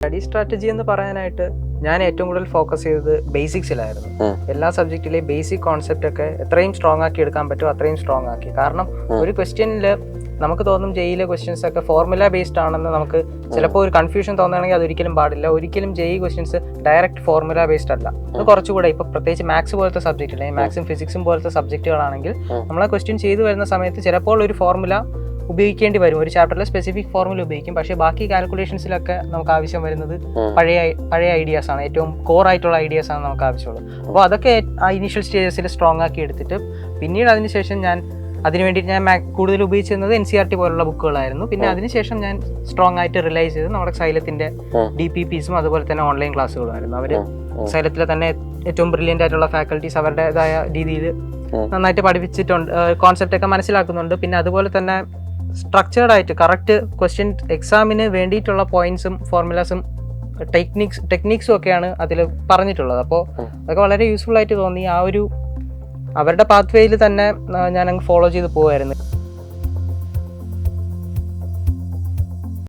Study strategy എന്ന് പറയാനായിട്ട് ഞാൻ ഏറ്റവും കൂടുതൽ ഫോക്കസ് ചെയ്തത് ബേസിക്സിലായിരുന്നു. എല്ലാ സബ്ജക്റ്റിലെയും ബേസിക് കോൺസെപ്റ്റ് ഒക്കെ എത്രയും സ്ട്രോങ് ആക്കി എടുക്കാൻ പറ്റുമോ അത്രയും സ്ട്രോങ് ആക്കി. കാരണം ഒരു ക്വസ്റ്റ്യനിൽ നമുക്ക് തോന്നും ജെയിലെ ക്വസ്റ്റ്യൻസ് ഒക്കെ ഫോർമുല ബേസ്ഡ് ആണെന്ന് നമുക്ക് ചിലപ്പോൾ ഒരു കൺഫ്യൂഷൻ തോന്നുകയാണെങ്കിൽ അതൊരിക്കലും പാടില്ല. ഒരിക്കലും JEE questions direct formula based അല്ല. അത് കുറച്ചുകൂടെ ഇപ്പോൾ പ്രത്യേകിച്ച് മാത്സ് പോലത്തെ സബ്ജക്റ്റ് അല്ലെങ്കിൽ മാത്സും ഫിസിക്സും പോലത്തെ സബ്ജക്റ്റുകളാണെങ്കിൽ നമ്മൾ ആ ക്വസ്റ്റ്യൻ ചെയ്തു വരുന്ന സമയത്ത് ചിലപ്പോൾ ഒരു ഫോർമുല ഉപയോഗിക്കേണ്ടി വരും. ഒരു ചാപ്റ്ററിൽ സ്പെസിഫിക് ഫോർമുല ഉപയോഗിക്കും. പക്ഷേ ബാക്കി കാൽക്കുലേഷൻസിലൊക്കെ നമുക്ക് ആവശ്യം വരുന്നത് പഴയ ഐഡിയാസ് ആണ്, ഏറ്റവും കോർ ആയിട്ടുള്ള ഐഡിയാസ് ആണ് നമുക്ക് ആവശ്യമുള്ളത്. അപ്പോൾ അതൊക്കെ ആ ഇനീഷ്യൽ സ്റ്റേജസിൽ സ്ട്രോങ് ആക്കി എടുത്തിട്ട് പിന്നീട് അതിനുശേഷം ഞാൻ അതിനുവേണ്ടി ഞാൻ കൂടുതൽ ഉപയോഗിച്ചിരുന്നത് NCERT പോലുള്ള ബുക്കുകളായിരുന്നു. പിന്നെ അതിനുശേഷം ഞാൻ സ്ട്രോങ് ആയിട്ട് റിലൈസ് ചെയ്ത് നമ്മുടെ സൈലത്തിന്റെ DPPസും അതുപോലെ തന്നെ ഓൺലൈൻ ക്ലാസ്സുകളുമായിരുന്നു. അവർ സൈലത്തിലെ തന്നെ ഏറ്റവും ബ്രില്യൻ്റ് ആയിട്ടുള്ള ഫാക്കൽറ്റീസ് അവരുടേതായ രീതിയിൽ നന്നായിട്ട് പഠിപ്പിച്ചിട്ടുണ്ട്, കോൺസെപ്റ്റ് ഒക്കെ മനസ്സിലാക്കുന്നുണ്ട്. പിന്നെ അതുപോലെ തന്നെ സ്ട്രക്ചേർഡ് ആയിട്ട് കറക്റ്റ് ക്വസ്റ്റ്യൻ എക്സാമിന് വേണ്ടിയിട്ടുള്ള പോയിന്റ്സും ഫോർമുലാസും ടെക്നിക്സും ഒക്കെയാണ് അതിൽ പറഞ്ഞിട്ടുള്ളത്. അപ്പോൾ അതൊക്കെ വളരെ യൂസ്ഫുൾ ആയിട്ട് തോന്നി. ആ ഒരു അവരുടെ പാത്ത് വേയിൽ തന്നെ ഞാൻ അങ്ങ് ഫോളോ ചെയ്ത് പോകുമായിരുന്നു.